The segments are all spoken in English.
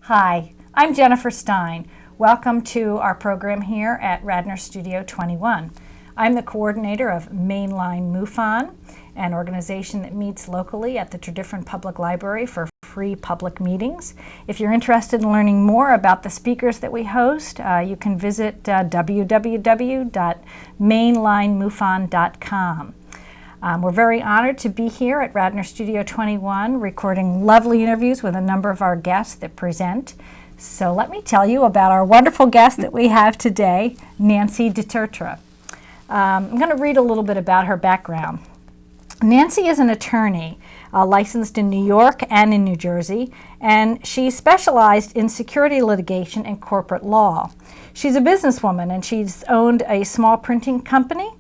Hi, I'm Jennifer Stein. Welcome to our program here at Radnor Studio 21. I'm the coordinator of Mainline MUFON, an organization that meets locally at the Tertre Public Library for free public meetings. If you're interested in learning more about the speakers that we host, you can visit www.mainlinemufon.com. We're very honored to be here at Radnor Studio 21, recording lovely interviews with a number of our guests that present. So let me tell you about our wonderful guest that we have today, Nancy de Tertre. I'm going to read a little bit about her background. Nancy is an attorney licensed in New York and in New Jersey, and she specialized in security litigation and corporate law. She's a businesswoman, and she's owned a small printing company,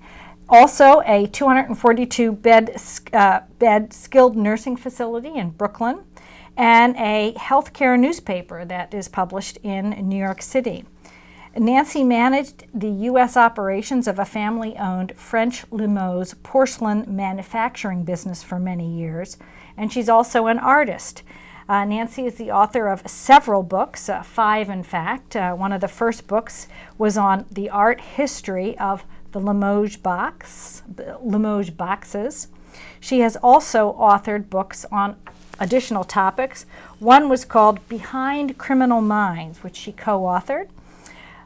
also a 242-bed skilled nursing facility in Brooklyn, and a healthcare newspaper that is published in New York City. Nancy managed the U.S. operations of a family-owned French Limoges porcelain manufacturing business for many years, and she's also an artist. Nancy is the author of several books, 5 in fact. One of the first books was on the art history of the Limoges boxes. She has also authored books on additional topics. One was called Behind Criminal Minds, which she co-authored.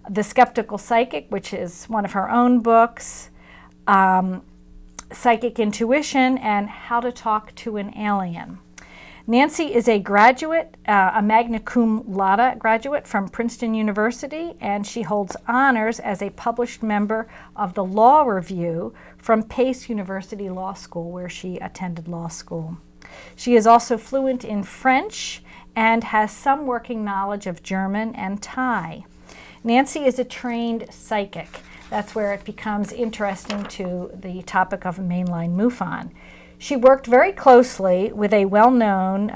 The Skeptical Psychic, which is one of her own books, Psychic Intuition, and How to Talk to an Alien. Nancy is a graduate, a magna cum laude graduate from Princeton University, and she holds honors as a published member of the Law Review from Pace University Law School, where she attended law school. She is also fluent in French and has some working knowledge of German and Thai. Nancy is a trained psychic. That's where it becomes interesting to the topic of Mainline MUFON. She worked very closely with a well-known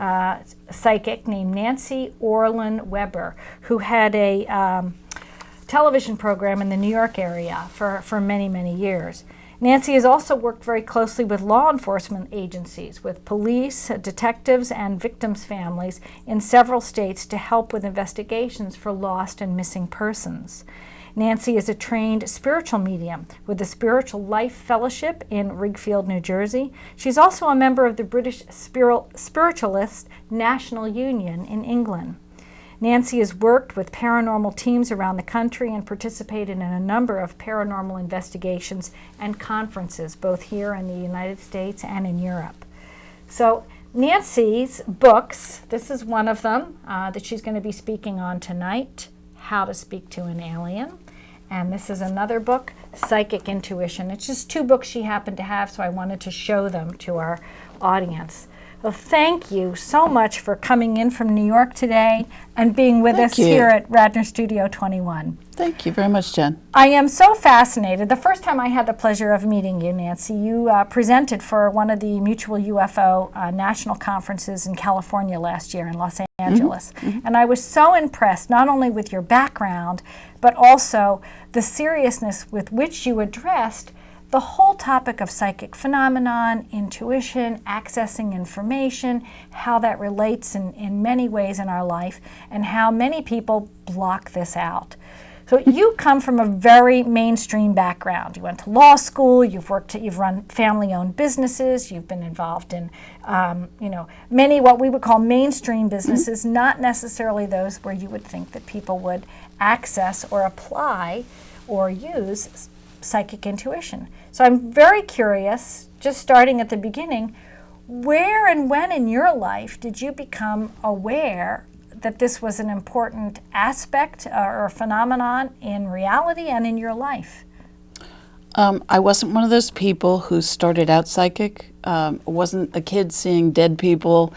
psychic named Nancy Orlin Weber, who had a television program in the New York area for many, many years. Nancy has also worked very closely with law enforcement agencies, with police, detectives, and victims' families in several states to help with investigations for lost and missing persons. Nancy is a trained spiritual medium with the Spiritual Life Fellowship in Ridgefield, New Jersey. She's also a member of the British Spiritualist National Union in England. Nancy has worked with paranormal teams around the country and participated in a number of paranormal investigations and conferences, both here in the United States and in Europe. So Nancy's books, this is one of them that she's going to be speaking on tonight, How to Speak to an Alien. And this is another book, Psychic Intuition. It's just 2 books she happened to have, so I wanted to show them to our audience. Well, thank you so much for coming in from New York today and being with us here at Radnor Studio 21. Thank you very much, Jen. I am so fascinated. The first time I had the pleasure of meeting you, Nancy, you presented for one of the Mutual UFO national conferences in California last year in Los Angeles. Mm-hmm. And I was so impressed, not only with your background, but also the seriousness with which you addressed the whole topic of psychic phenomenon, intuition, accessing information, how that relates in many ways in our life, and how many people block this out. So you come from a very mainstream background. You went to law school, you've run family-owned businesses, you've been involved in many what we would call mainstream businesses, mm-hmm. not necessarily those where you would think that people would access or apply or use psychic intuition. So I'm very curious, just starting at the beginning, where and when in your life did you become aware that this was an important aspect or phenomenon in reality and in your life? I wasn't one of those people who started out psychic. Wasn't a kid seeing dead people,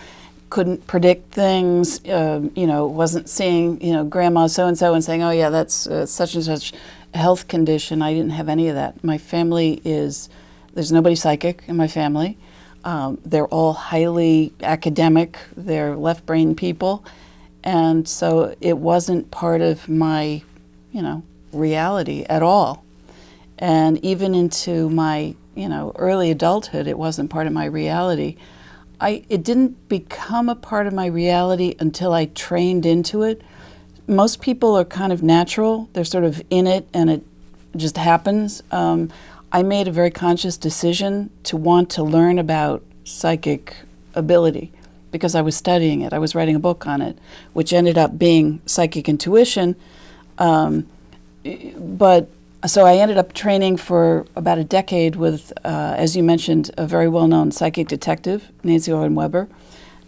couldn't predict things, wasn't seeing, grandma so-and-so and saying, oh yeah, that's such and such health condition. I didn't have any of that. My family there's nobody psychic in my family. They're all highly academic. They're left-brain people. And so it wasn't part of my, reality at all. And even into my, early adulthood, it wasn't part of my reality. it didn't become a part of my reality until I trained into it. Most people are kind of natural. They're sort of in it and it just happens. I made a very conscious decision to want to learn about psychic ability because I was studying it. I was writing a book on it, which ended up being Psychic Intuition. But so I ended up training for about a decade with, as you mentioned, a very well-known psychic detective, Nancy Owen Weber.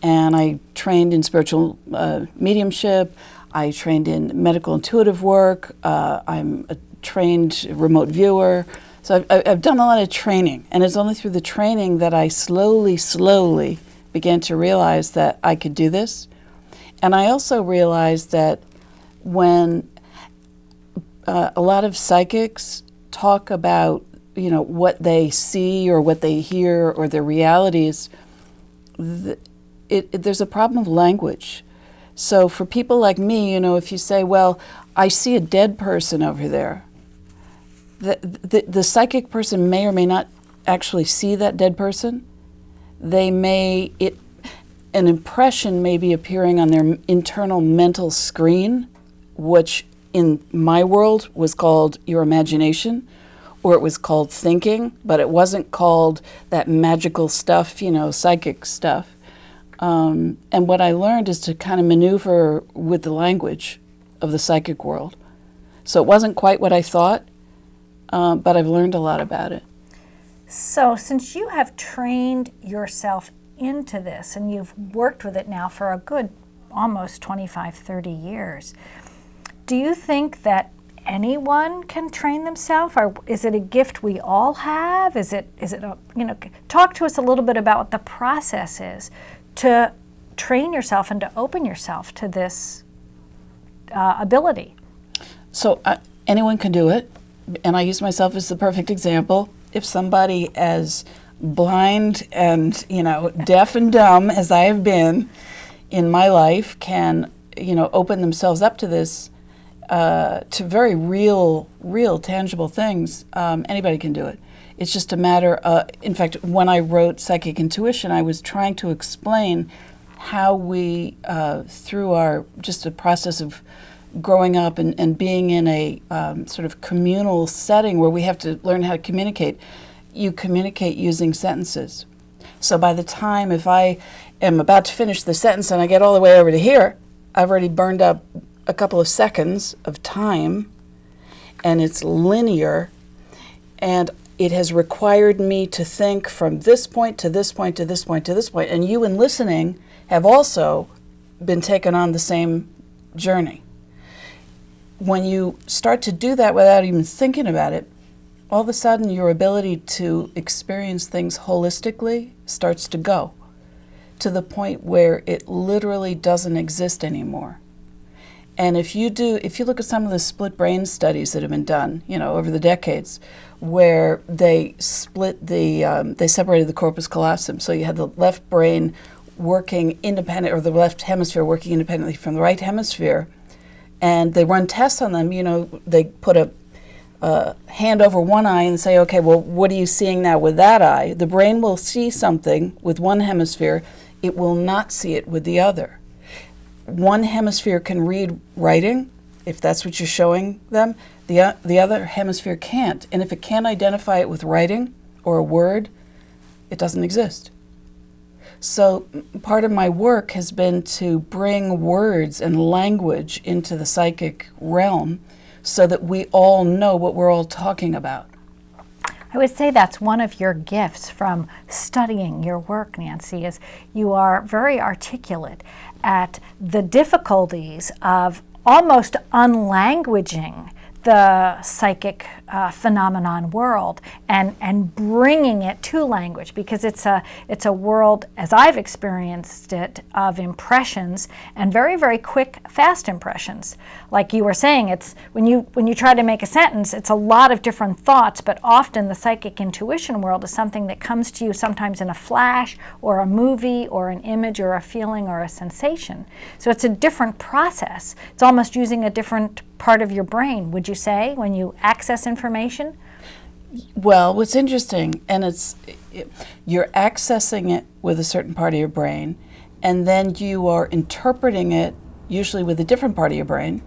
And I trained in spiritual mediumship. I trained in medical intuitive work. I'm a trained remote viewer. So I've done a lot of training. And it's only through the training that I slowly began to realize that I could do this. And I also realized that when a lot of psychics talk about, what they see or what they hear or their realities, there's a problem of language. So for people like me, if you say, well, I see a dead person over there, the psychic person may or may not actually see that dead person. An impression may be appearing on their internal mental screen, which in my world was called your imagination, or it was called thinking, but it wasn't called that magical stuff, psychic stuff. And what I learned is to kind of maneuver with the language of the psychic world. So it wasn't quite what I thought, but I've learned a lot about it. So since you have trained yourself into this and you've worked with it now for a good almost 25, 30 years, do you think that anyone can train themselves, or is it a gift we all have? Is it talk to us a little bit about what the process is to train yourself and to open yourself to this ability. So anyone can do it, and I use myself as the perfect example. If somebody as blind and deaf and dumb as I have been in my life can open themselves up to this, to very real tangible things, anybody can do it. It's just a matter in fact, when I wrote Psychic Intuition, I was trying to explain how we, through just a process of growing up and being in a sort of communal setting where we have to learn how to communicate, you communicate using sentences. So by the time, if I am about to finish the sentence and I get all the way over to here, I've already burned up a couple of seconds of time, and it's linear, and it has required me to think from this point to this point to this point to this point. And you in listening have also been taken on the same journey. When you start to do that without even thinking about it, all of a sudden your ability to experience things holistically starts to go to the point where it literally doesn't exist anymore. And if you look at some of the split brain studies that have been done, over the decades, where they they separated the corpus callosum. So you had the left brain working independent, or the left hemisphere working independently from the right hemisphere, and they run tests on them. They put a hand over one eye and say, okay, well, what are you seeing now with that eye? The brain will see something with one hemisphere, it will not see it with the other. One hemisphere can read writing, if that's what you're showing them. The other hemisphere can't. And if it can't identify it with writing or a word, it doesn't exist. So part of my work has been to bring words and language into the psychic realm so that we all know what we're all talking about. I would say that's one of your gifts from studying your work, Nancy, is you are very articulate at the difficulties of almost unlanguaging the psychic phenomenon world and bringing it to language, because it's a world, as I've experienced it, of impressions, and very, very quick, fast impressions. Like you were saying, it's when you try to make a sentence, it's a lot of different thoughts, but often the psychic intuition world is something that comes to you sometimes in a flash or a movie or an image or a feeling or a sensation. So it's a different process. It's almost using a different part of your brain, would you say, when you access information? Well, what's interesting, and you're accessing it with a certain part of your brain, and then you are interpreting it usually with a different part of your brain,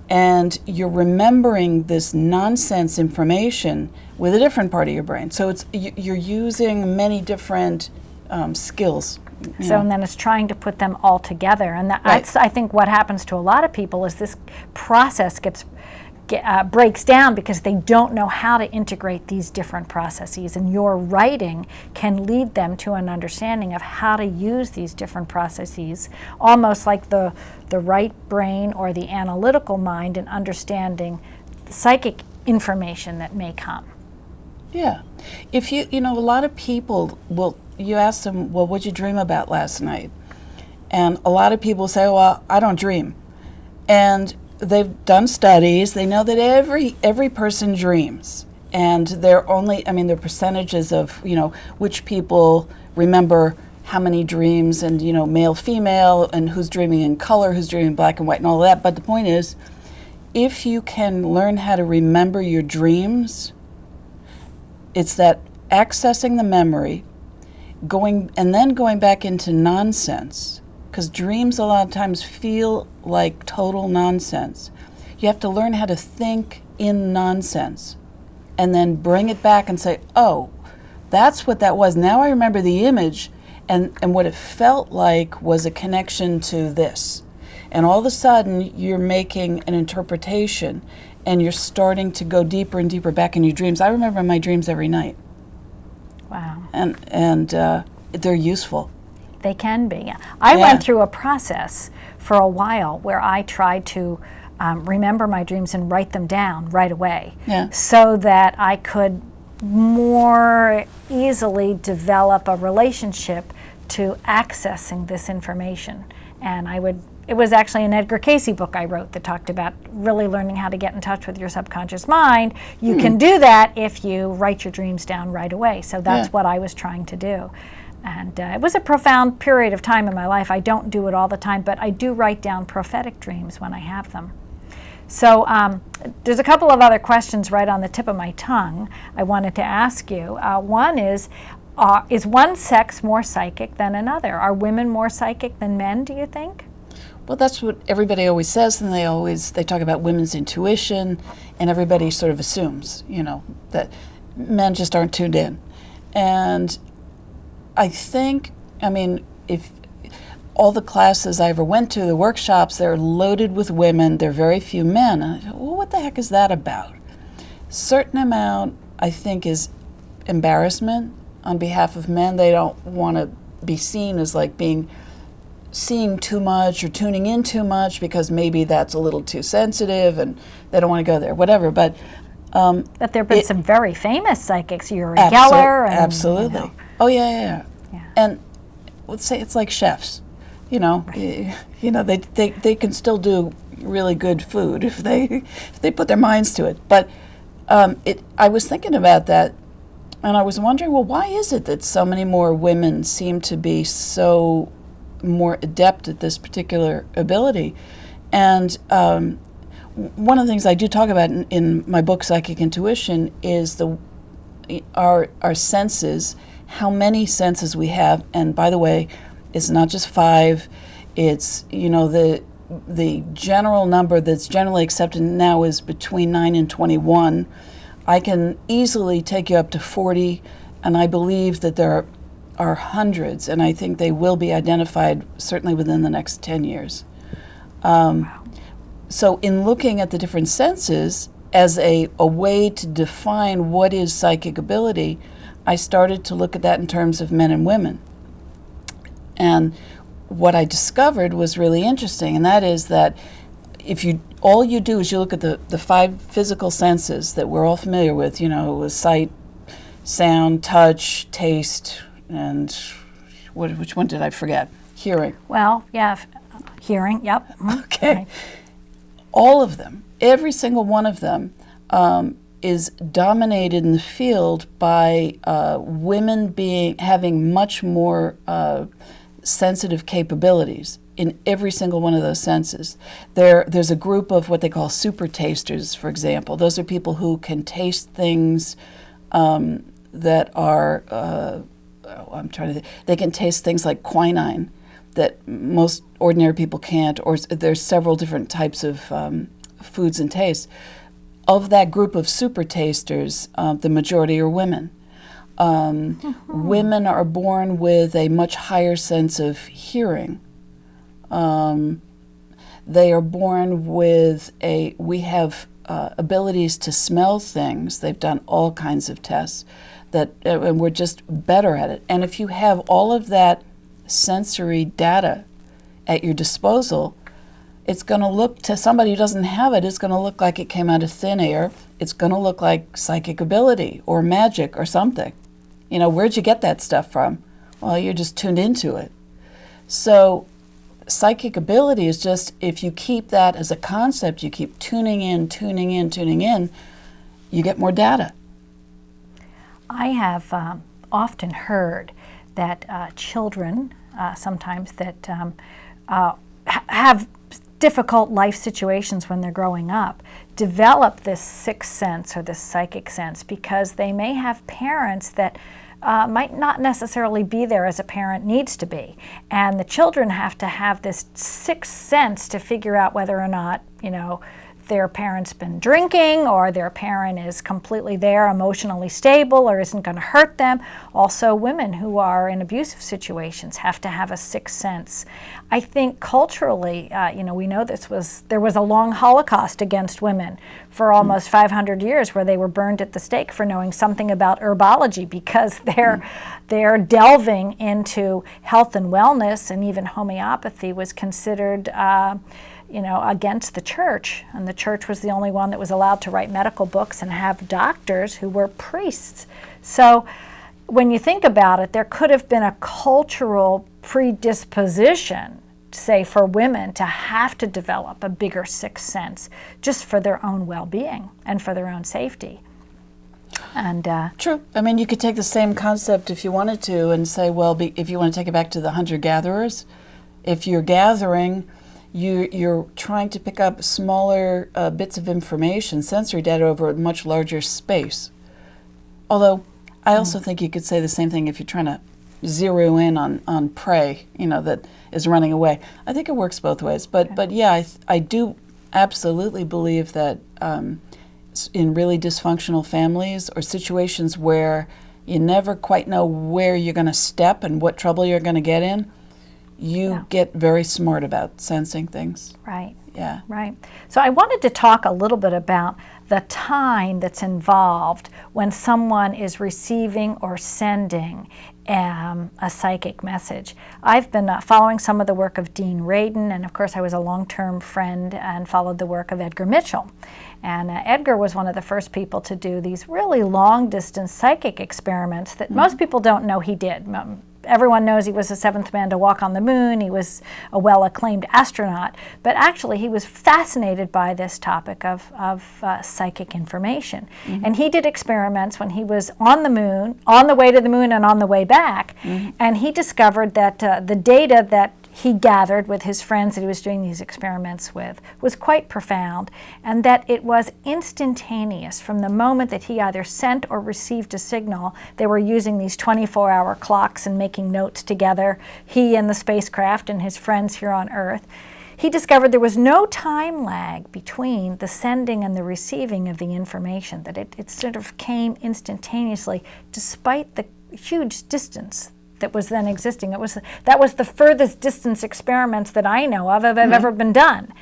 and you're remembering this nonsense information with a different part of your brain. So you're using many different skills. So, and then it's trying to put them all together. And that's, I think, what happens to a lot of people is this process breaks down because they don't know how to integrate these different processes. And your writing can lead them to an understanding of how to use these different processes, almost like the right brain or the analytical mind in understanding the psychic information that may come. Yeah. If you know, a lot of people will, you ask them, well, what'd you dream about last night? And a lot of people say, well, I don't dream. And they've done studies. They know that every person dreams. And they're only, I mean, there are percentages of, you know, which people remember how many dreams and, you know, male, female, and who's dreaming in color, who's dreaming black and white and all that. But the point is, if you can learn how to remember your dreams, it's that accessing the memory, going back into nonsense, because dreams a lot of times feel like total nonsense. You have to learn how to think in nonsense and then bring it back and say, oh, that's what that was. Now I remember the image, and what it felt like was a connection to this. And all of a sudden you're making an interpretation, and you're starting to go deeper and deeper back in your dreams. I remember my dreams every night. Wow. And they're useful. They can be. I went through a process for a while where I tried to remember my dreams and write them down right away, so that I could more easily develop a relationship to accessing this information. And it was actually an Edgar Cayce book I wrote that talked about really learning how to get in touch with your subconscious mind. You can do that if you write your dreams down right away. So that's what I was trying to do. And it was a profound period of time in my life. I don't do it all the time, but I do write down prophetic dreams when I have them. So there's a couple of other questions right on the tip of my tongue I wanted to ask you. One is one sex more psychic than another? Are women more psychic than men, do you think? Well, that's what everybody always says, and they talk about women's intuition, and everybody sort of assumes, you know, that men just aren't tuned in. And I think, I mean, if all the classes I ever went to, the workshops, they're loaded with women, there are very few men. And I thought, well, what the heck is that about? Certain amount, I think, is embarrassment on behalf of men. They don't want to be seen as like seeing too much or tuning in too much, because maybe that's a little too sensitive and they don't want to go there, whatever. But there have been some very famous psychics, Uri Geller. And, absolutely. You know. Oh, yeah. And let's say it's like chefs, you know, you know, they can still do really good food if they put their minds to it. But I was thinking about that, and I was wondering, well, why is it that so many more women seem to be so more adept at this particular ability? And one of the things I do talk about in my book, Psychic Intuition, is our senses, how many senses we have. And by the way, it's not just 5. It's, you know, the general number that's generally accepted now is between 9 and 21. I can easily take you up to 40, and I believe that there are hundreds, and I think they will be identified certainly within the next 10 years. So in looking at the different senses as a way to define what is psychic ability, I started to look at that in terms of men and women. And what I discovered was really interesting, and that is that if all you do is you look at the 5 physical senses that we're all familiar with, you know, sight, sound, touch, taste, and which one did I forget? Hearing. Well, yeah, hearing, yep. Okay. Right. All of them, every single one of them, is dominated in the field by women having much more sensitive capabilities in every single one of those senses. There's a group of what they call super tasters, for example. Those are people who can taste things that are, I'm trying to think, they can taste things like quinine that most ordinary people can't, or there's several different types of foods and tastes. Of that group of super tasters, the majority are women. Women are born with a much higher sense of hearing. They are born with we have abilities to smell things. They've done all kinds of tests and we're just better at it. And if you have all of that sensory data at your disposal, it's going to look, to somebody who doesn't have it, it's going to look like it came out of thin air. It's going to look like psychic ability or magic or something. You know, where'd you get that stuff from? Well, you're just tuned into it. So psychic ability is just, if you keep that as a concept, you keep tuning in, you get more data. I have often heard that children, sometimes that have difficult life situations when they're growing up, develop this sixth sense or this psychic sense because they may have parents that might not necessarily be there as a parent needs to be. And the children have to have this sixth sense to figure out whether or not, you know, their parent's been drinking or their parent is completely there, emotionally stable, or isn't going to hurt them. Also, women who are in abusive situations have to have a sixth sense. I think culturally, you know, we know there was a long Holocaust against women for almost 500 years where they were burned at the stake for knowing something about herbology because they're delving into health and wellness, and even homeopathy was considered you know, against the church, and the church was the only one that was allowed to write medical books and have doctors who were priests. So when you think about it, there could have been a cultural predisposition, say, for women to have to develop a bigger sixth sense just for their own well-being and for their own safety. And true. I mean, you could take the same concept if you wanted to and say, well, if you want to take it back to the hunter-gatherers, if you're gathering, you're trying to pick up smaller bits of information, sensory data, over a much larger space. Although I also think you could say the same thing if you're trying to zero in on prey, you know, that is running away. I think it works both ways. But yeah, I do absolutely believe that in really dysfunctional families or situations where you never quite know where you're going to step and what trouble you're going to get in, you get very smart about sensing things. Right. Yeah. Right. So I wanted to talk a little bit about the time that's involved when someone is receiving or sending a psychic message. I've been following some of the work of Dean Radin, and of course I was a long-term friend and followed the work of Edgar Mitchell. And Edgar was one of the first people to do these really long-distance psychic experiments that most people don't know he did. Everyone knows he was the seventh man to walk on the moon. He was a well-acclaimed astronaut. But actually, he was fascinated by this topic of psychic information. And he did experiments when he was on the moon, on the way to the moon and on the way back. And he discovered that the data that he gathered with his friends that he was doing these experiments with was quite profound, and that it was instantaneous from the moment that he either sent or received a signal. They were using these 24-hour clocks and making notes together, he and the spacecraft and his friends here on Earth. He discovered there was no time lag between the sending and the receiving of the information, that it sort of came instantaneously despite the huge distance that was then existing. That was the furthest distance experiments that I know of have ever been done.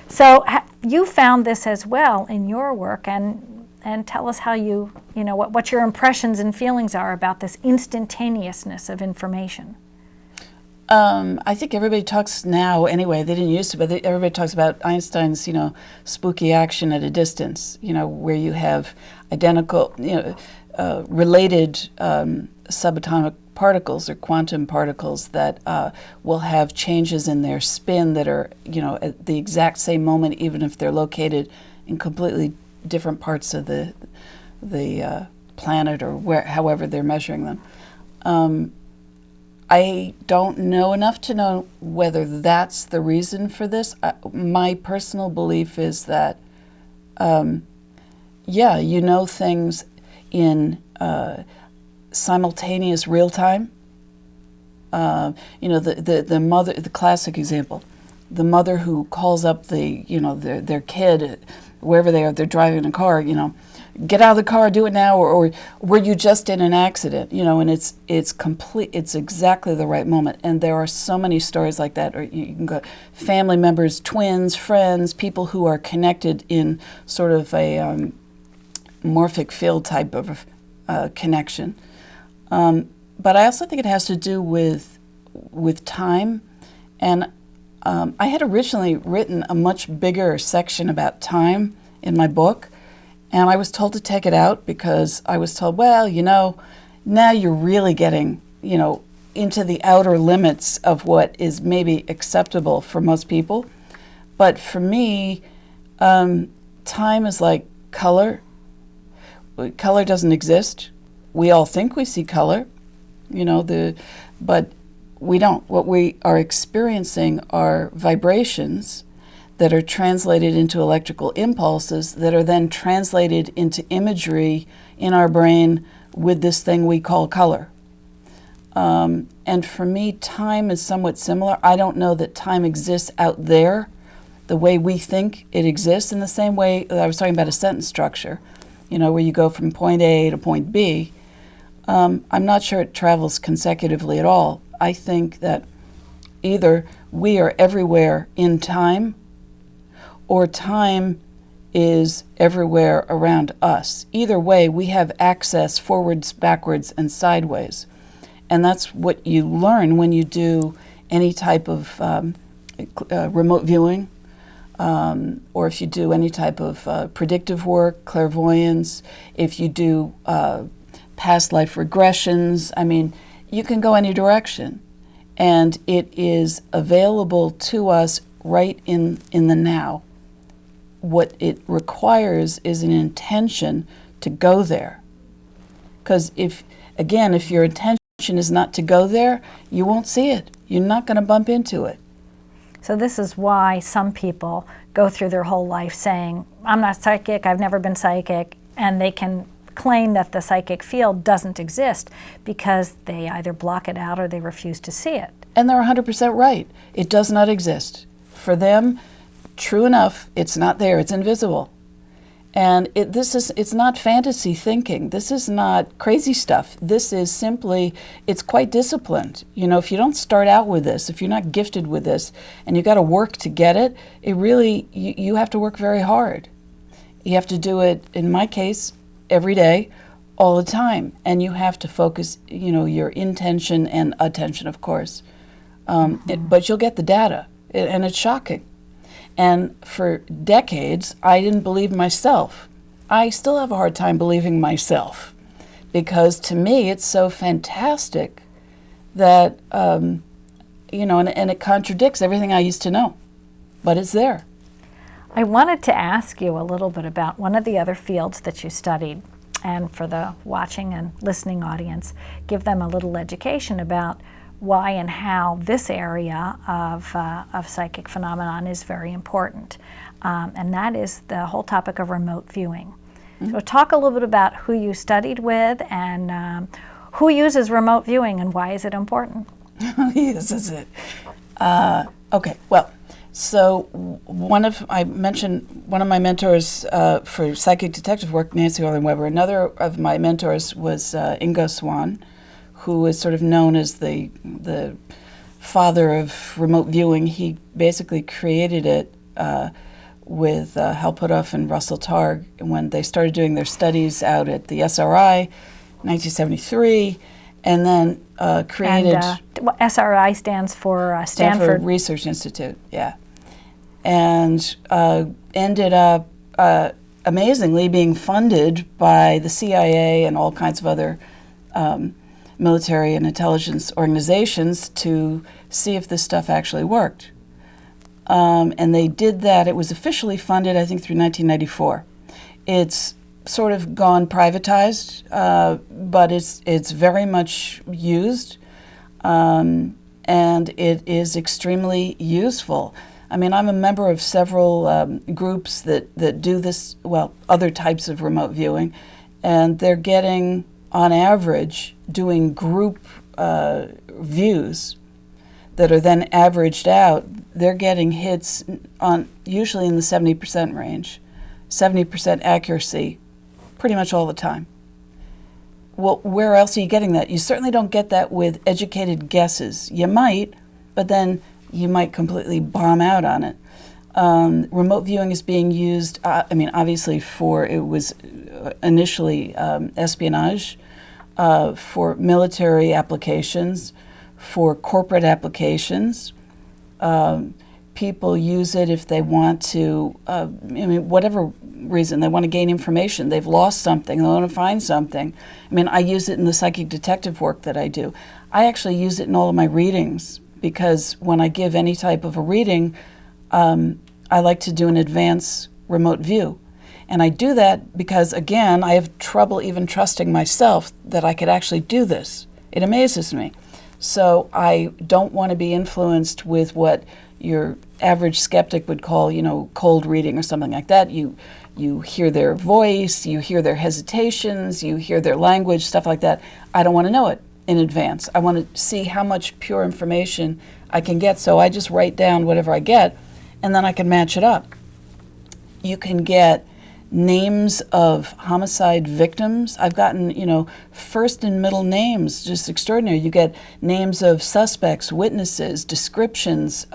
So you found this as well in your work, and tell us how you know what your impressions and feelings are about this instantaneousness of information. I think everybody talks now, anyway, they didn't used to, but everybody talks about Einstein's, spooky action at a distance, where you have identical, related subatomic particles or quantum particles that will have changes in their spin that are, at the exact same moment, even if they're located in completely different parts of the planet or however they're measuring them. I don't know enough to know whether that's the reason for this. My personal belief is that, things in simultaneous real time. You know, the mother, the classic example, the mother who calls up their kid, wherever they are, they're driving a car, you know, get out of the car, do it now, or were you just in an accident, you know, and it's exactly the right moment. And there are so many stories like that, or you can go family members, twins, friends, people who are connected in sort of a morphic field type of connection. But I also think it has to do with time. And I had originally written a much bigger section about time in my book, and I was told to take it out because I was told, well, you know, now you're really getting, you know, into the outer limits of what is maybe acceptable for most people. But for me, time is like color. Color doesn't exist. We all think we see color, you know, but we don't. What we are experiencing are vibrations that are translated into electrical impulses that are then translated into imagery in our brain with this thing we call color. And for me, time is somewhat similar. I don't know that time exists out there the way we think it exists, in the same way that I was talking about a sentence structure, you know, where you go from point A to point B. I'm not sure it travels consecutively at all. I think that either we are everywhere in time, or time is everywhere around us. Either way, we have access forwards, backwards, and sideways. And that's what you learn when you do any type of remote viewing, or if you do any type of predictive work, clairvoyance, if you do past life regressions. I mean, you can go any direction. And it is available to us right in the now. What it requires is an intention to go there. Because if your intention is not to go there, you won't see it. You're not going to bump into it. So this is why some people go through their whole life saying, I'm not psychic, I've never been psychic, and they can claim that the psychic field doesn't exist because they either block it out or they refuse to see it. And they're 100% right. It does not exist. For them, true enough, it's not there, it's invisible. And it's not fantasy thinking. This is not crazy stuff. This is simply, it's quite disciplined. You know, if you don't start out with this, if you're not gifted with this, and you got to work to get it, it really, you have to work very hard. You have to do it, in my case, every day, all the time. And you have to focus, you know, your intention and attention, of course. But you'll get the data, and it's shocking. And for decades, I didn't believe myself. I still have a hard time believing myself, because to me it's so fantastic that, you know, and it contradicts everything I used to know, but it's there. I wanted to ask you a little bit about one of the other fields that you studied, and for the watching and listening audience, give them a little education about why and how this area of psychic phenomenon is very important. And that is the whole topic of remote viewing. Mm-hmm. So talk a little bit about who you studied with and who uses remote viewing and why is it important? Who uses it? Okay, well, so one of my mentors for psychic detective work, Nancy Orling-Weber. Another of my mentors was Ingo Swann, who is sort of known as the father of remote viewing. He basically created it with Hal Puthoff and Russell Targ when they started doing their studies out at the SRI in 1973, and then created... SRI stands for Stanford Research Institute, yeah. And ended up amazingly being funded by the CIA and all kinds of other military and intelligence organizations to see if this stuff actually worked. And they did that. It was officially funded, I think, through 1994. It's sort of gone privatized, but it's very much used, and it is extremely useful. I mean, I'm a member of several groups that do this, well, other types of remote viewing, and they're getting on average, doing group views that are then averaged out, they're getting hits on usually in the 70% range, 70% accuracy, pretty much all the time. Well, where else are you getting that? You certainly don't get that with educated guesses. You might, but then you might completely bomb out on it. Remote viewing is being used, obviously it was initially espionage, for military applications, for corporate applications. People use it if they want to, whatever reason, they want to gain information. They've lost something, they want to find something. I use it in the psychic detective work that I do. I actually use it in all of my readings, because when I give any type of a reading, I like to do an advanced remote view. And I do that because, again, I have trouble even trusting myself that I could actually do this. It amazes me. So I don't want to be influenced with what your average skeptic would call, cold reading or something like that. You hear their voice, you hear their hesitations, you hear their language, stuff like that. I don't want to know it in advance. I want to see how much pure information I can get. So I just write down whatever I get, and then I can match it up. You can get names of homicide victims. I've gotten, first and middle names, just extraordinary. You get names of suspects, witnesses, descriptions,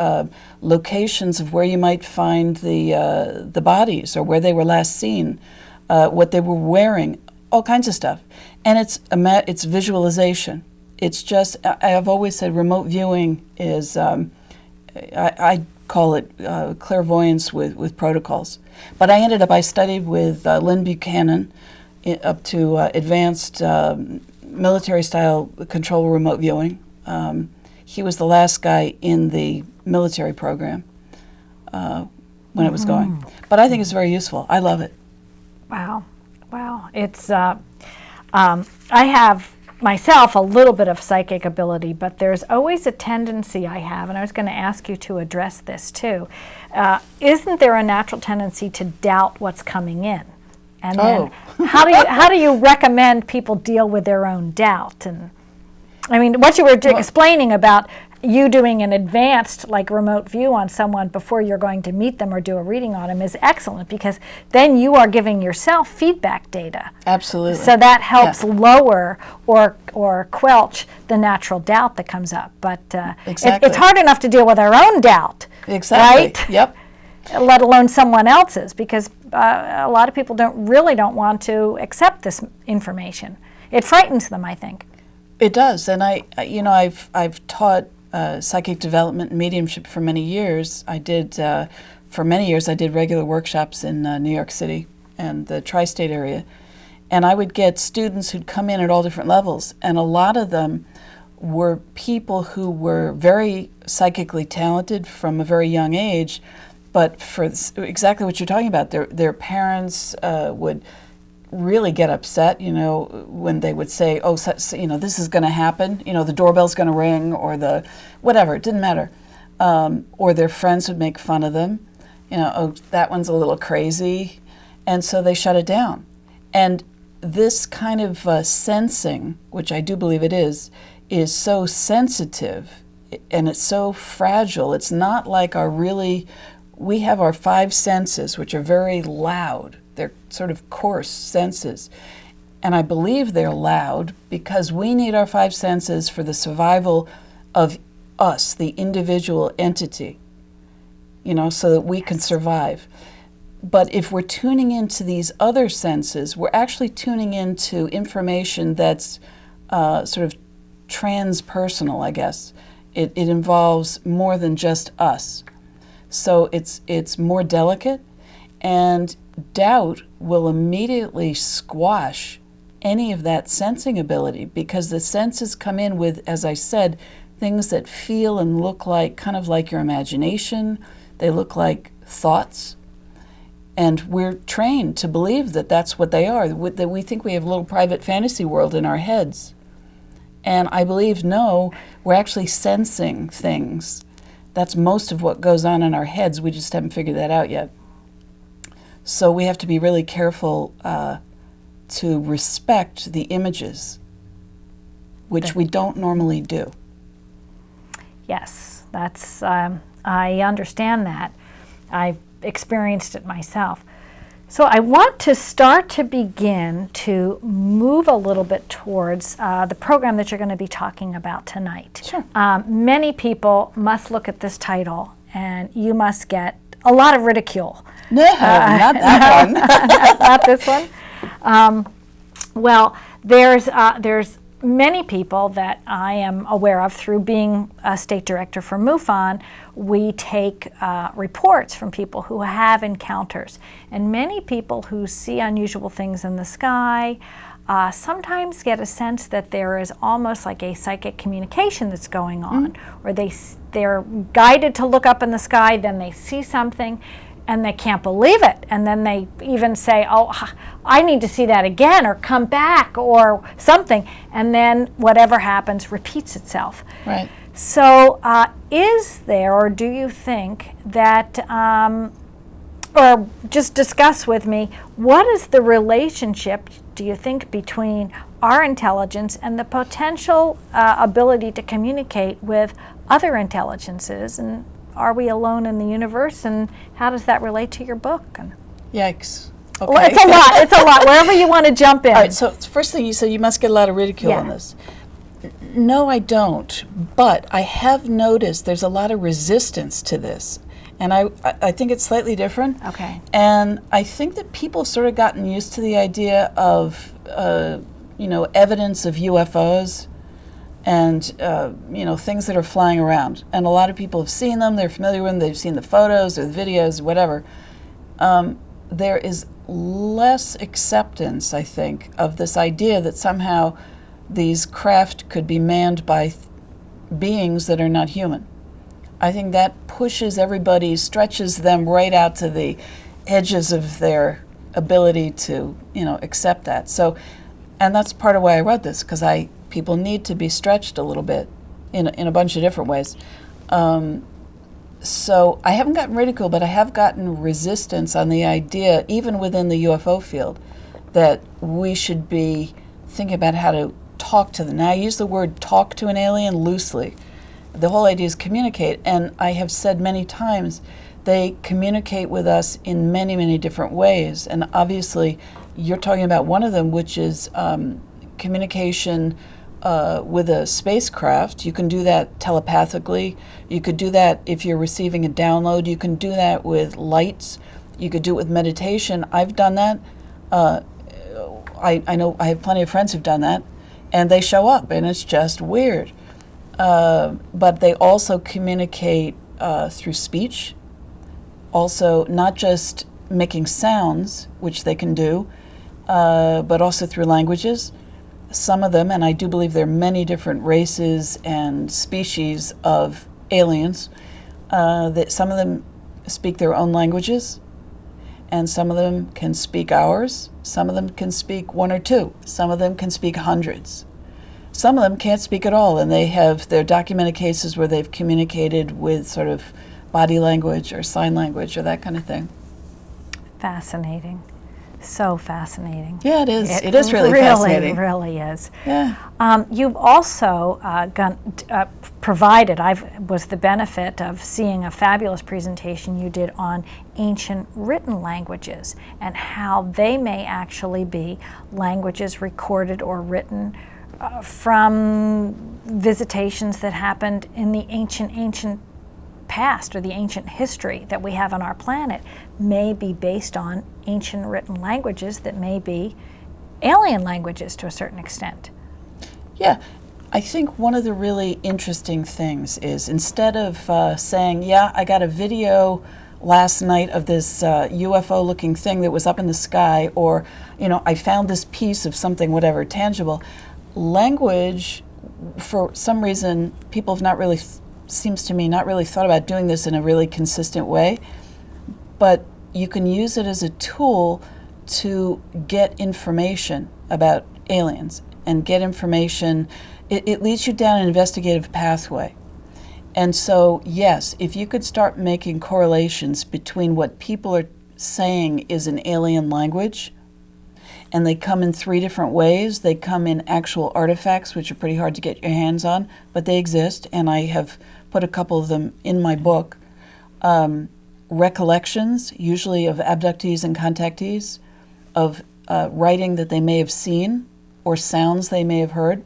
locations of where you might find the bodies or where they were last seen, what they were wearing, all kinds of stuff. And it's visualization. It's just, I've always said remote viewing is, I call it clairvoyance with protocols. But I studied with Lynn Buchanan up to advanced military-style control remote viewing. He was the last guy in the military program when it was going. But I think it's very useful. I love it. Wow. It's, I have myself a little bit of psychic ability, but there's always a tendency I have, and I was going to ask you to address this too. Isn't there a natural tendency to doubt what's coming in? And then how do you recommend people deal with their own doubt? And what you were explaining about you doing an advanced remote view on someone before you're going to meet them or do a reading on them is excellent, because then you are giving yourself feedback data. Absolutely. So that helps lower or quelch the natural doubt that comes up. But exactly. It's hard enough to deal with our own doubt. Exactly. Right? Yep. Let alone someone else's, because a lot of people don't want to accept this information. It frightens them, I think. It does, and I've taught psychic development and mediumship for many years. I did regular workshops in New York City and the tri-state area, and I would get students who'd come in at all different levels, and a lot of them were people who were very psychically talented from a very young age, but for exactly what you're talking about, their parents would really get upset, when they would say, this is going to happen, the doorbell's going to ring, or the whatever, it didn't matter. Or their friends would make fun of them, that one's a little crazy. And so they shut it down. And this kind of sensing, which I do believe it is so sensitive, and it's so fragile. It's not like we have our five senses, which are very loud. They're sort of coarse senses. And I believe they're loud because we need our five senses for the survival of us, the individual entity, so that we can survive. But if we're tuning into these other senses, we're actually tuning into information that's sort of transpersonal, I guess. It involves more than just us. So it's more delicate, and doubt will immediately squash any of that sensing ability, because the senses come in with, as I said, things that feel and look like kind of like your imagination. They look like thoughts. And we're trained to believe that that's what they are, that we think we have a little private fantasy world in our heads. And I believe, no, we're actually sensing things. That's most of what goes on in our heads. We just haven't figured that out yet. So we have to be really careful to respect the images, which we don't normally do. Yes, that's, I understand that. I've experienced it myself. So I want to start to begin to move a little bit towards the program that you're going to be talking about tonight. Sure. Many people must look at this title and you must get a lot of ridicule. No, not that one. Not this one. Well, there's many people that I am aware of through being a state director for MUFON. We take reports from people who have encounters, and many people who see unusual things in the sky sometimes get a sense that there is almost like a psychic communication that's going on, or they're guided to look up in the sky, then they see something and they can't believe it, and then they even say, oh, I need to see that again, or come back, or something, and then whatever happens repeats itself. Right. So is there, or do you think that, or just discuss with me, what is the relationship, do you think, between our intelligence and the potential ability to communicate with other intelligences, and are we alone in the universe, and how does that relate to your book? And Yikes. Okay. well, it's a lot, wherever you want to jump in. All right, so first thing you said, you must get a lot of ridicule on this. No, I don't, but I have noticed there's a lot of resistance to this, and I think it's slightly different. Okay. And I think that people have sort of gotten used to the idea of, evidence of UFOs and, things that are flying around. And a lot of people have seen them, they're familiar with them, they've seen the photos or the videos, whatever. There is less acceptance, I think, of this idea that somehow these craft could be manned by beings that are not human. I think that pushes everybody, stretches them right out to the edges of their ability to, accept that. So, and that's part of why I wrote this, because people need to be stretched a little bit in a bunch of different ways. So I haven't gotten ridicule, but I have gotten resistance on the idea, even within the UFO field, that we should be thinking about how to talk to them. Now I use the word talk to an alien loosely. The whole idea is communicate, and I have said many times they communicate with us in many, many different ways. And obviously you're talking about one of them, which is communication with a spacecraft. You can do that telepathically. You could do that if you're receiving a download. You can do that with lights. You could do it with meditation. I've done that. I know I have plenty of friends who've done that, and they show up, and it's just weird. But they also communicate through speech, also not just making sounds, which they can do, but also through languages. Some of them, and I do believe there are many different races and species of aliens, that some of them speak their own languages, and some of them can speak ours, some of them can speak one or two, some of them can speak hundreds. Some of them can't speak at all, and they have their documented cases where they've communicated with sort of body language or sign language or that kind of thing. Fascinating. So fascinating. Yeah, it is. It is really fascinating. It really is. Yeah. You've also provided, I was the benefit of seeing a fabulous presentation you did on ancient written languages and how they may actually be languages recorded or written from visitations that happened in the ancient past, or the ancient history that we have on our planet may be based on ancient written languages that may be alien languages to a certain extent. Yeah, I think one of the really interesting things is, instead of saying, yeah, I got a video last night of this UFO looking thing that was up in the sky, or, I found this piece of something, whatever, tangible, language, for some reason, people have not really, seems to me, not really thought about doing this in a really consistent way, but you can use it as a tool to get information about aliens and get information. It leads you down an investigative pathway. And so, yes, if you could start making correlations between what people are saying is an alien language and they come in 3 different ways. They come in actual artifacts, which are pretty hard to get your hands on, but they exist, and I have put a couple of them in my book. Recollections, usually of abductees and contactees, of writing that they may have seen or sounds they may have heard,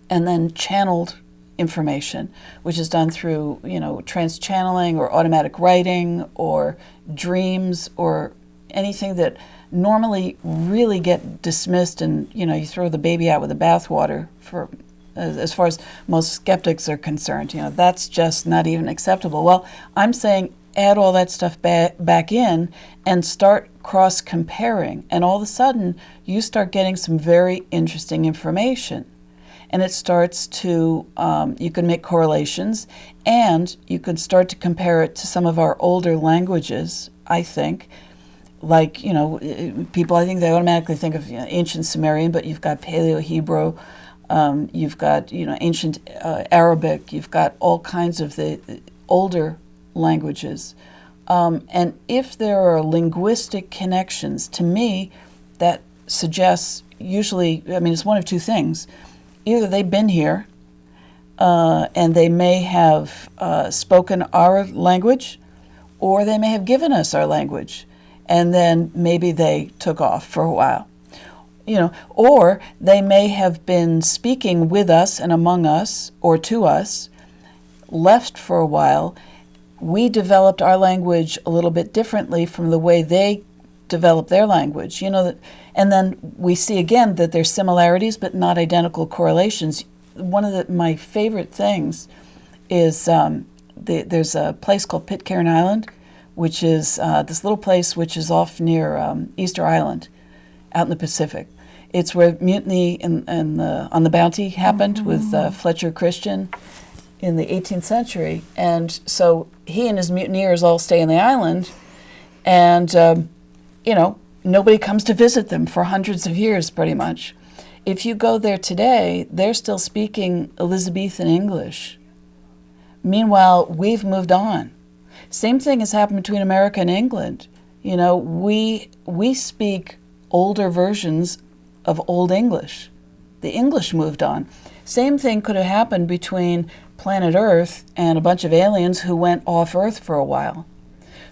and then channeled information, which is done through, trans-channeling or automatic writing or dreams or anything that normally really get dismissed, and you throw the baby out with the bathwater for as far as most skeptics are concerned. That's just not even acceptable. Well, I'm saying add all that stuff back in and start cross-comparing, and all of a sudden you start getting some very interesting information. And it starts to, you can make correlations, and you can start to compare it to some of our older languages, I think. Like, people, I think they automatically think of ancient Sumerian, but you've got Paleo-Hebrew, you've got, ancient Arabic, you've got all kinds of the older languages. And if there are linguistic connections, to me, that suggests usually, it's one of 2 things. Either they've been here and they may have spoken our language, or they may have given us our language, and then maybe they took off for a while. Or they may have been speaking with us and among us or to us, left for a while. We developed our language a little bit differently from the way they developed their language. And then we see again that there's similarities but not identical correlations. One of my favorite things is there's a place called Pitcairn Island, which is this little place which is off near Easter Island, out in the Pacific. It's where mutiny on the Bounty happened with Fletcher Christian in the 18th century. And so he and his mutineers all stay on the island, and nobody comes to visit them for hundreds of years, pretty much. If you go there today, they're still speaking Elizabethan English. Meanwhile, we've moved on. Same thing has happened between America and England. We speak older versions of Old English. The English moved on. Same thing could have happened between planet Earth and a bunch of aliens who went off Earth for a while.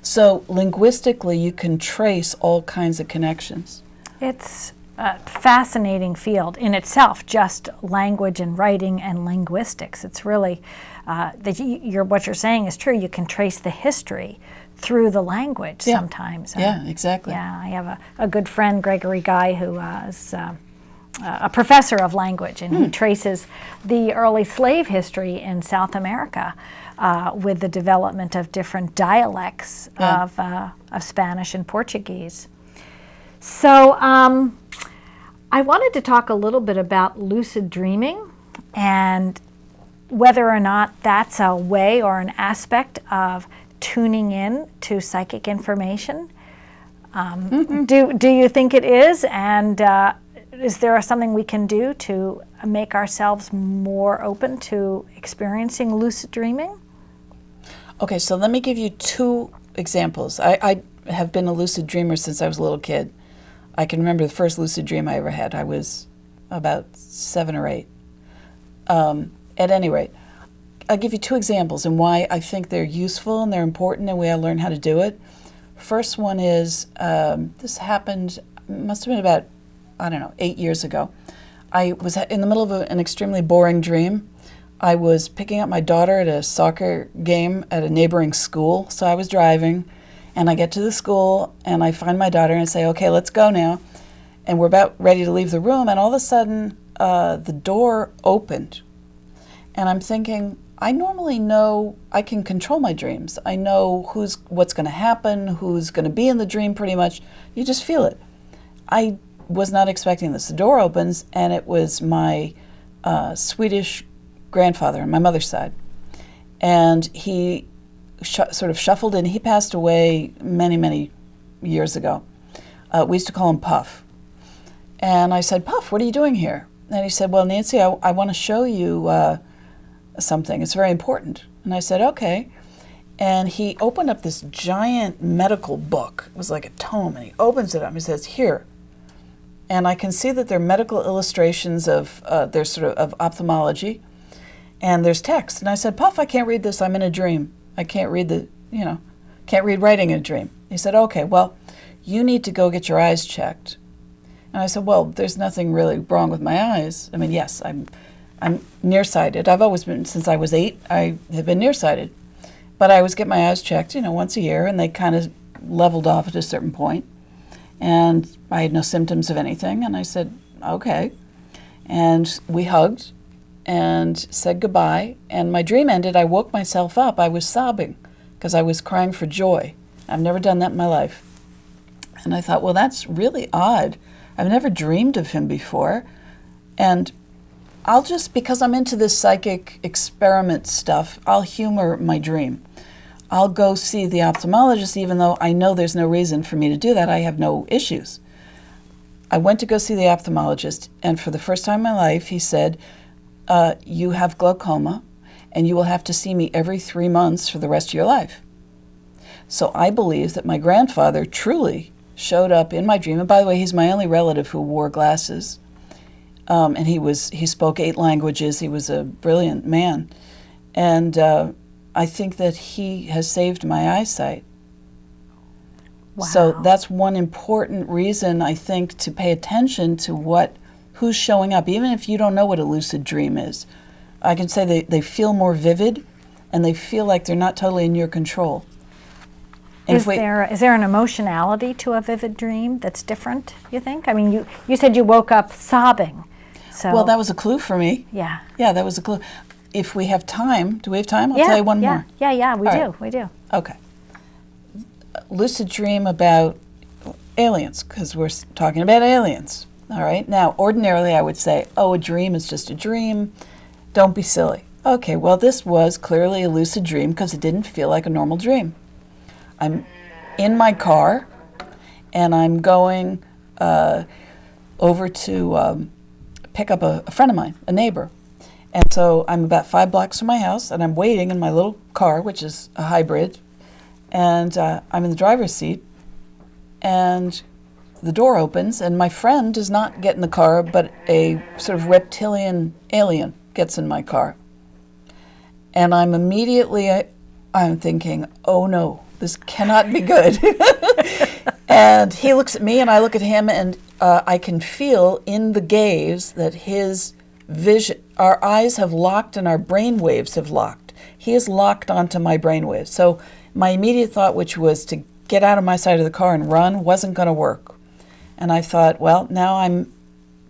So linguistically, you can trace all kinds of connections. It's a fascinating field in itself, just language and writing and linguistics. It's really, what you're saying is true. You can trace the history through the language sometimes. Yeah, exactly. Yeah, I have a good friend, Gregory Guy, who is a professor of language, and he traces the early slave history in South America with the development of different dialects of Spanish and Portuguese. So I wanted to talk a little bit about lucid dreaming and whether or not that's a way or an aspect of tuning in to psychic information. Do you think it is? And is there something we can do to make ourselves more open to experiencing lucid dreaming? Okay, so let me give you 2 examples. I have been a lucid dreamer since I was a little kid. I can remember the first lucid dream I ever had. I was about 7 or 8. At any rate, I'll give you 2 examples and why I think they're useful and they're important and we gotta learn how to do it. First one is, this happened, must have been about, 8 years ago. I was in the middle of an extremely boring dream. I was picking up my daughter at a soccer game at a neighboring school. So I was driving, and I get to the school, and I find my daughter and say, okay, let's go now. And we're about ready to leave the room, and all of a sudden, the door opened. And I'm thinking, I normally know I can control my dreams. I know what's going to happen, who's going to be in the dream pretty much. You just feel it. I was not expecting this. The door opens, and it was my Swedish grandfather on my mother's side. And he sort of shuffled in. He passed away many, many years ago. We used to call him Puff. And I said, Puff, what are you doing here? And he said, well, Nancy, I want to show you something. It's very important. And I said, okay. And he opened up this giant medical book. It was like a tome, and he opens it up. He says, here. and I can see that they're medical illustrations of they're sort of ophthalmology, and there's text. And I said, Puff, I can't read this. I'm in a dream. I can't read can't read writing in a dream. He said, okay, well, you need to go get your eyes checked. And I said, well, there's nothing really wrong with my eyes. I mean, yes, I'm nearsighted. I've always been, since I was 8, I have been nearsighted. But I always get my eyes checked, once a year, and they kind of leveled off at a certain point. And I had no symptoms of anything. And I said, okay. And we hugged and said goodbye. And my dream ended. I woke myself up. I was sobbing because I was crying for joy. I've never done that in my life. And I thought, well, that's really odd. I've never dreamed of him before. And I'll just, because I'm into this psychic experiment stuff, I'll humor my dream. I'll go see the ophthalmologist even though I know there's no reason for me to do that. I have no issues. I went to go see the ophthalmologist, and for the first time in my life, he said, you have glaucoma, and you will have to see me every 3 months for the rest of your life. So I believe that my grandfather truly showed up in my dream. And by the way, he's my only relative who wore glasses. And he spoke 8 languages. He was a brilliant man. And I think that he has saved my eyesight. Wow. So that's one important reason, I think, to pay attention to who's showing up, even if you don't know what a lucid dream is. I can say they feel more vivid, and they feel like they're not totally in your control. And is there an emotionality to a vivid dream that's different, you think? I mean, you said you woke up sobbing. So well, that was a clue for me. Yeah. Yeah, that was a clue. If we have time, do we have time? I'll tell you one more. Yeah, we All do, we do. Okay. Lucid dream about aliens, because we're talking about aliens. All right. Now, ordinarily I would say, oh, a dream is just a dream. Don't be silly. Okay, well, this was clearly a lucid dream because it didn't feel like a normal dream. I'm in my car, and I'm going over to pick up a friend of mine, a neighbor. And so I'm about 5 blocks from my house, and I'm waiting in my little car, which is a hybrid, and I'm in the driver's seat, and the door opens, and my friend does not get in the car, but a sort of reptilian alien gets in my car. And I'm thinking, oh no, this cannot be good. And he looks at me and I look at him, and I can feel in the gaze that his vision, our eyes have locked and our brain waves have locked. He is locked onto my brain waves. So my immediate thought, which was to get out of my side of the car and run, wasn't going to work. And I thought, well, now I'm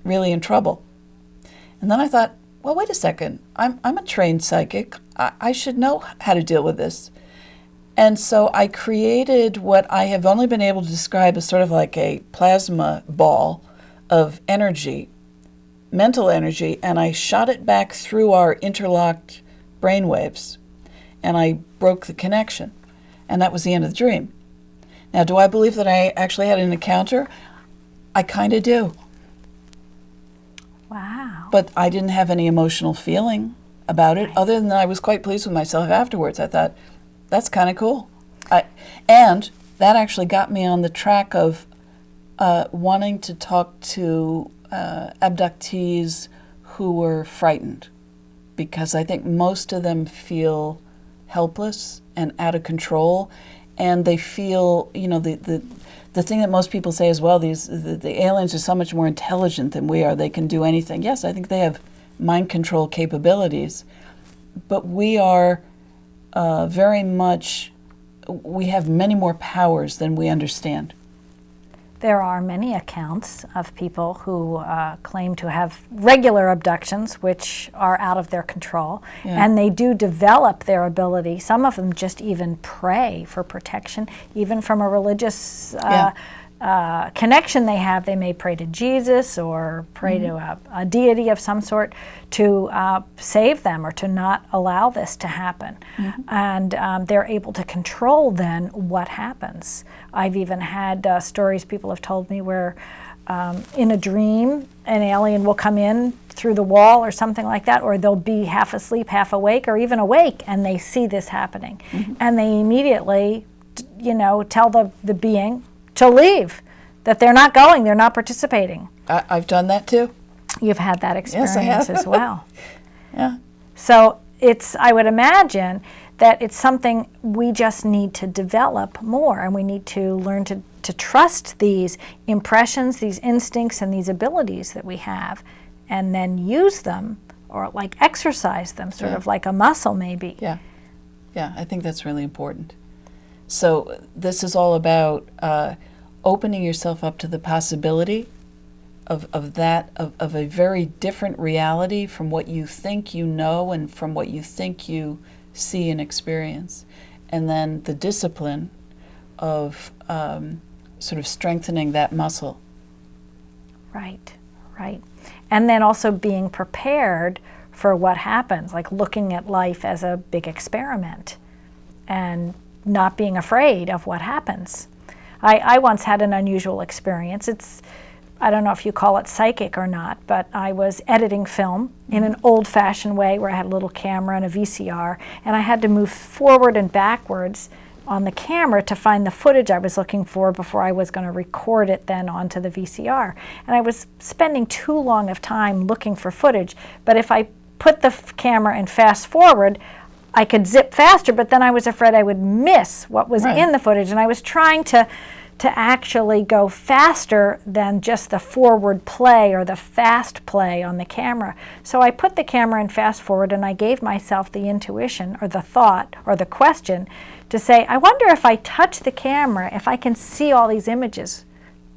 really in trouble. And then I thought, well, wait a second. I'm a trained psychic. I should know how to deal with this. And so I created what I have only been able to describe as sort of like a plasma ball of energy, mental energy, and I shot it back through our interlocked brainwaves, and I broke the connection. And that was the end of the dream. Now, do I believe that I actually had an encounter? I kind of do. Wow. But I didn't have any emotional feeling about it, other than I was quite pleased with myself afterwards. I thought, that's kind of cool. And that actually got me on the track of wanting to talk to abductees who were frightened, because I think most of them feel helpless and out of control, and they feel, the thing that most people say as well, the aliens are so much more intelligent than we are. They can do anything. Yes, I think they have mind control capabilities, but we are we have many more powers than we understand. There are many accounts of people who claim to have regular abductions, which are out of their control, and they do develop their ability. Some of them just even pray for protection, even from a religious connection they have. They may pray to Jesus or pray to a deity of some sort to save them or to not allow this to happen. And they're able to control then what happens. I've even had stories people have told me where in a dream an alien will come in through the wall or something like that, or they'll be half asleep, half awake, or even awake, and they see this happening. And they immediately, tell the being to leave. that they're not going, they're not participating. I've done that too. You've had that experience Yes, I have. as well. Yeah. So I would imagine that it's something we just need to develop more, and we need to learn to trust these impressions, these instincts, and these abilities that we have, and then use them, or like exercise them, sort of like a muscle maybe. Yeah. Yeah, I think that's really important. So this is all about opening yourself up to the possibility of a very different reality from what you think you know and from what you think you see and experience. And then the discipline of sort of strengthening that muscle. Right, right. And then also being prepared for what happens, like looking at life as a big experiment and not being afraid of what happens. I once had an unusual experience. I don't know if you call it psychic or not, but I was editing film in an old-fashioned way where I had a little camera and a VCR, and I had to move forward and backwards on the camera to find the footage I was looking for before I was going to record it then onto the VCR. And I was spending too long of time looking for footage, but if I put the camera and fast forward, I could zip faster, but then I was afraid I would miss what was in the footage, and I was trying to actually go faster than just the forward play or the fast play on the camera. So I put the camera in fast forward, and I gave myself the intuition or the thought or the question to say, I wonder if I touch the camera, if I can see all these images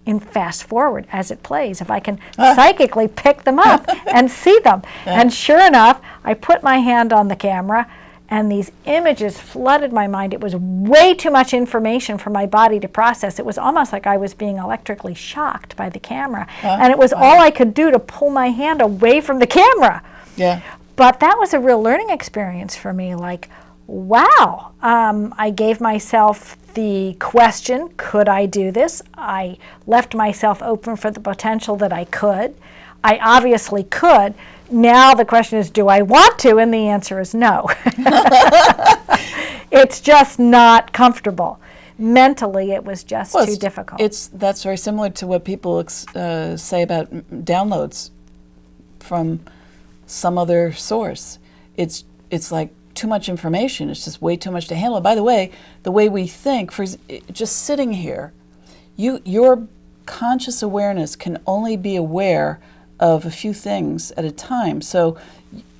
in fast forward as it plays, if I can psychically pick them up and see them. And sure enough, I put my hand on the camera, and these images flooded my mind. It was way too much information for my body to process. It was almost like I was being electrically shocked by the camera. And it was all I could do to pull my hand away from the camera. Yeah. But that was a real learning experience for me. Like, wow. I gave myself the question, could I do this? I left myself open for the potential that I could. I obviously could. Now the question is, do I want to? And the answer is no. It's just not comfortable. Mentally, it was just too difficult. That's very similar to what people say about downloads from some other source. It's like too much information. It's just way too much to handle. By the way we think, for just sitting here, your conscious awareness can only be aware of a few things at a time. So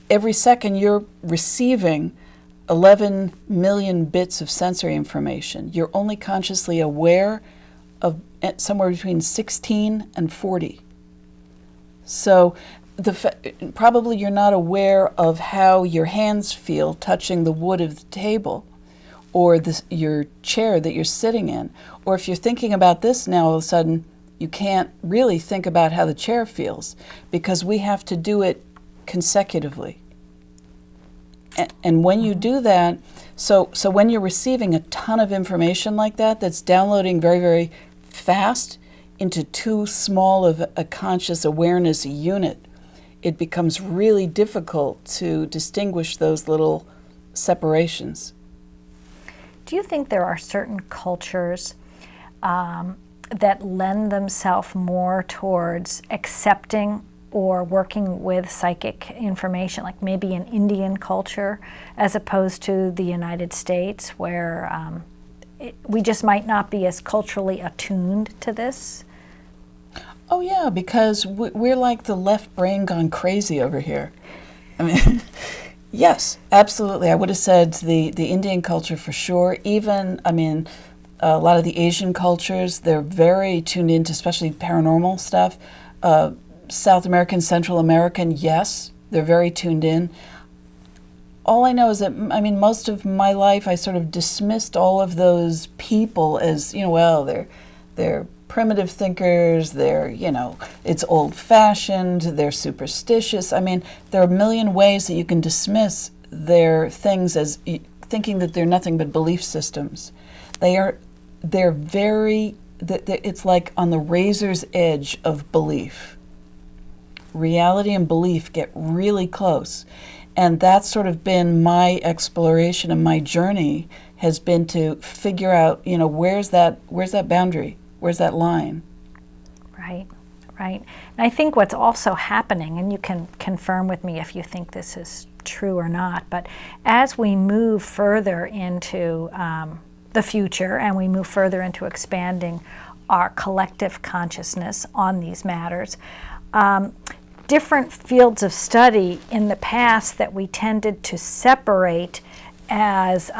every second you're receiving 11 million bits of sensory information. You're only consciously aware of somewhere between 16 and 40. So probably you're not aware of how your hands feel touching the wood of the table or your chair that you're sitting in. Or if you're thinking about this now, all of a sudden, you can't really think about how the chair feels because we have to do it consecutively. And when you do that, so when you're receiving a ton of information like that, that's downloading very, very fast into too small of a conscious awareness unit, it becomes really difficult to distinguish those little separations. Do you think there are certain cultures that lend themselves more towards accepting or working with psychic information, like maybe an Indian culture as opposed to the United States, where we just might not be as culturally attuned to this? Oh yeah, because we're like the left brain gone crazy over here. I mean, yes, absolutely. I would have said the Indian culture for sure. Even, I mean, a lot of the Asian cultures, they're very tuned into, especially paranormal stuff. South American, Central American, yes, they're very tuned in. All I know is that, I mean, most of my life I sort of dismissed all of those people as, well, they're primitive thinkers, it's old-fashioned, they're superstitious. I mean, there are a million ways that you can dismiss their things as thinking that they're nothing but belief systems. They're very, it's like on the razor's edge of belief. Reality and belief get really close. And that's sort of been my exploration and my journey has been to figure out, where's that boundary? Where's that line? Right, right. And I think what's also happening, and you can confirm with me if you think this is true or not, but as we move further into the future and we move further into expanding our collective consciousness on these matters, different fields of study in the past that we tended to separate as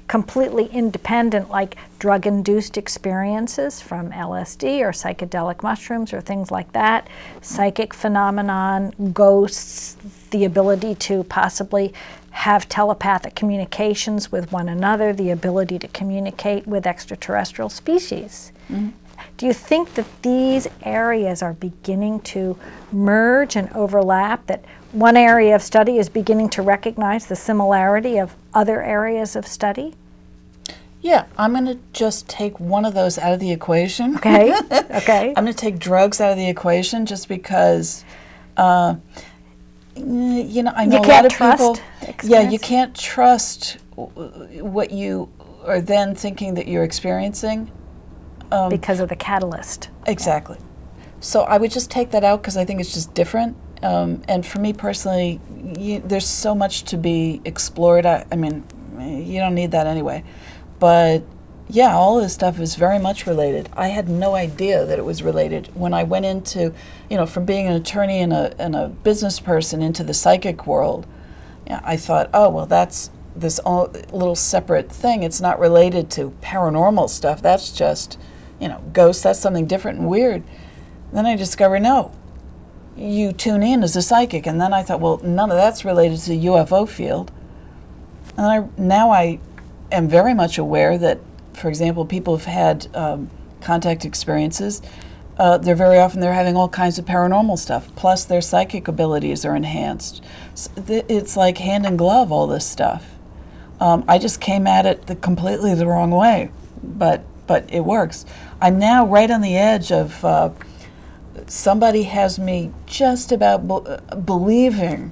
completely independent, like drug-induced experiences from LSD or psychedelic mushrooms or things like that, psychic phenomenon, ghosts, the ability to possibly have telepathic communications with one another, the ability to communicate with extraterrestrial species. Mm-hmm. Do you think that these areas are beginning to merge and overlap, that one area of study is beginning to recognize the similarity of other areas of study? Yeah, I'm going to just take one of those out of the equation. Okay, okay. I'm going to take drugs out of the equation just because, you know, I know a lot of people. Yeah, you can't trust what you are then thinking that you're experiencing. Because of the catalyst. Exactly. So I would just take that out because I think it's just different. And for me personally, there's so much to be explored. I mean, you don't need that anyway. But yeah, all of this stuff is very much related. I had no idea that it was related. When I went into, you know, from being an attorney and a business person into the psychic world, yeah, I thought, oh, well, that's this little separate thing. It's not related to paranormal stuff. That's just, you know, ghosts. That's something different and weird. Then I discovered, no, you tune in as a psychic. And then I thought, well, none of that's related to the UFO field. And now I am very much aware that, for example, people have had contact experiences. They're having all kinds of paranormal stuff. Plus, their psychic abilities are enhanced. So it's like hand in glove, all this stuff. I just came at it completely the wrong way, but it works. I'm now right on the edge of somebody has me just about believing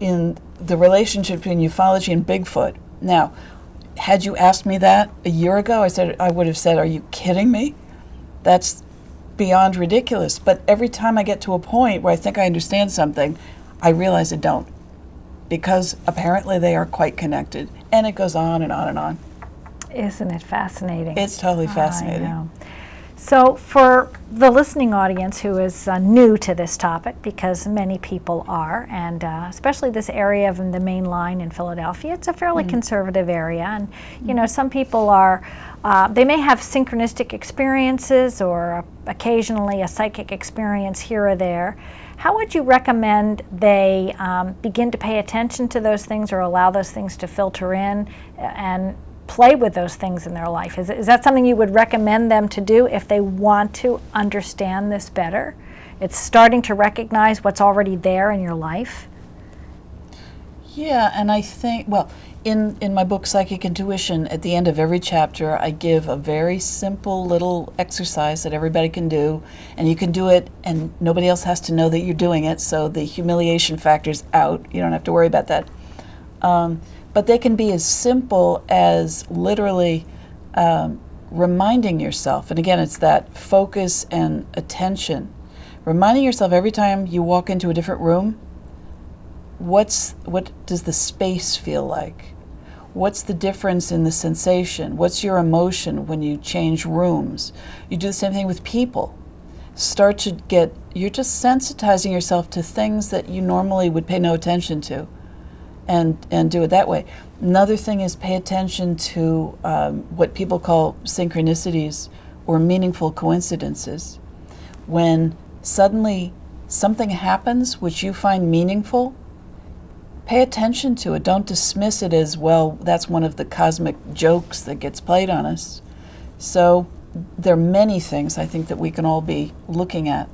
in the relationship between ufology and Bigfoot. Now, had you asked me that a year ago, I would have said, are you kidding me? That's beyond ridiculous. But every time I get to a point where I think I understand something, I realize I don't. Because apparently they are quite connected. And it goes on and on and on. Isn't it fascinating? It's totally fascinating. I know. So for the listening audience who is new to this topic, because many people are, and especially this area of the main line in Philadelphia, it's a fairly conservative area, and you know, some people are, they may have synchronistic experiences or occasionally a psychic experience here or there. How would you recommend they begin to pay attention to those things or allow those things to filter in and play with those things in their life? Is that something you would recommend them to do if they want to understand this better? It's starting to recognize what's already there in your life. Yeah, and I think, well, in my book, Psychic Intuition, at the end of every chapter, I give a very simple little exercise that everybody can do, and you can do it, and nobody else has to know that you're doing it, so the humiliation factor's out. You don't have to worry about that. But they can be as simple as literally reminding yourself, and again, it's that focus and attention. Reminding yourself every time you walk into a different room, what does the space feel like? What's the difference in the sensation? What's your emotion when you change rooms? You do the same thing with people. You're just sensitizing yourself to things that you normally would pay no attention to. And do it that way. Another thing is pay attention to what people call synchronicities or meaningful coincidences. When suddenly something happens which you find meaningful, pay attention to it. Don't dismiss it as, well, that's one of the cosmic jokes that gets played on us. So there are many things I think that we can all be looking at.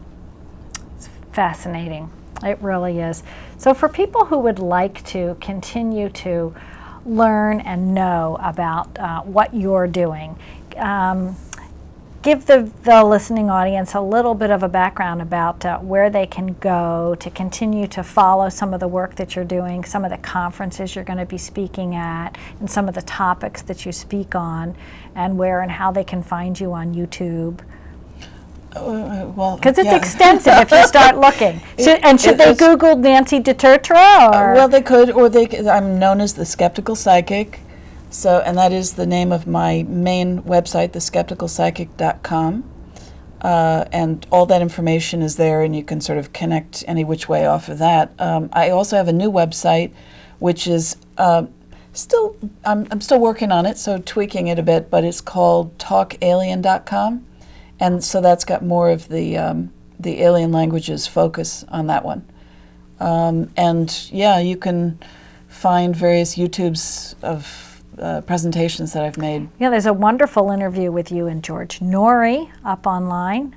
It's fascinating. It really is. So for people who would like to continue to learn and know about what you're doing, give the listening audience a little bit of a background about where they can go to continue to follow some of the work that you're doing, some of the conferences you're going to be speaking at, and some of the topics that you speak on, and where and how they can find you on YouTube. Well, Because it's yeah. extensive if you start looking. Should they Google Nancy de Tertre? Or? Well, they could, or I'm known as the Skeptical Psychic, and that is the name of my main website, theskepticalpsychic.com. And all that information is there, and you can sort of connect any which way off of that. I also have a new website, which is I'm still working on it, so tweaking it a bit, but it's called talkalien.com. And so that's got more of the alien languages focus on that one. And yeah, you can find various YouTubes of presentations that I've made. Yeah, there's a wonderful interview with you and George Norrie up online.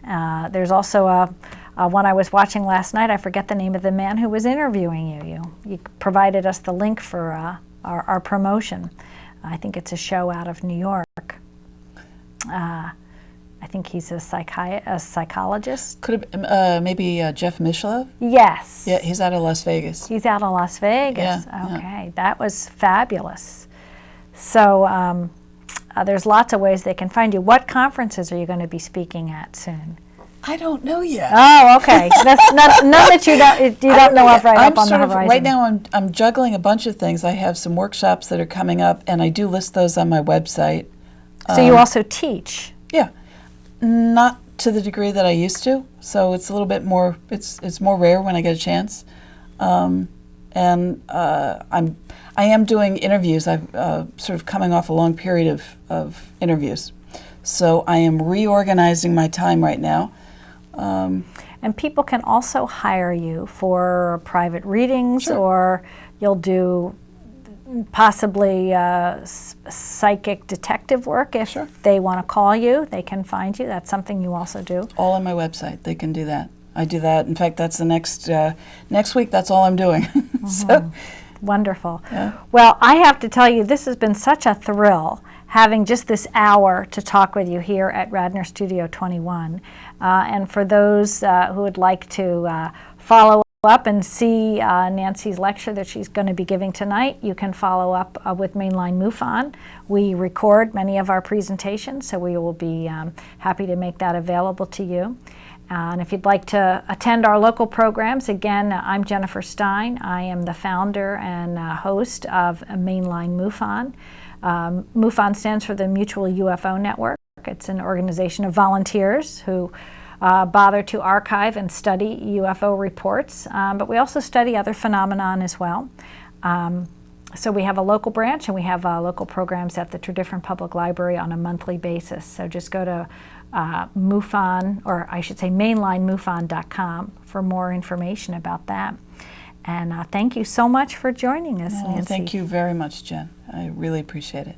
There's also one I was watching last night. I forget the name of the man who was interviewing you. You provided us the link for our promotion. I think it's a show out of New York. I think he's a psychologist. Could have maybe Jeff Mishlev? Yes. Yeah, he's out of Las Vegas. He's out of Las Vegas. Yeah, okay, yeah. That was fabulous. So there's lots of ways they can find you. What conferences are you going to be speaking at soon? I don't know yet. Oh, okay. That's none that you don't know of right up on the horizon. Right now I'm juggling a bunch of things. I have some workshops that are coming up, and I do list those on my website. So you also teach? Yeah. Not to the degree that I used to, so it's a little bit more. It's more rare when I get a chance, I am doing interviews. I'm sort of coming off a long period of interviews, so I am reorganizing my time right now. And people can also hire you for private readings, Sure. or you'll do possibly psychic detective work if Sure. they want to call you. They can find you. That's something you also do. All on my website. They can do that. I do that. In fact, that's the next week. That's all I'm doing. So wonderful. Yeah. Well, I have to tell you, this has been such a thrill having just this hour to talk with you here at Radnor Studio 21. And for those who would like to follow up and see Nancy's lecture that she's going to be giving tonight, you can follow up with Mainline MUFON. We record many of our presentations, so we will be happy to make that available to you. And if you'd like to attend our local programs, again, I'm Jennifer Stein. I am the founder and host of Mainline MUFON. MUFON stands for the Mutual UFO Network. It's an organization of volunteers who bother to archive and study UFO reports, but we also study other phenomenon as well. So we have a local branch, and we have local programs at the Tertre Public Library on a monthly basis. So just go to MUFON, or I should say mainlinemufon.com for more information about that. And thank you so much for joining us, Nancy. Thank you very much, Jen. I really appreciate it.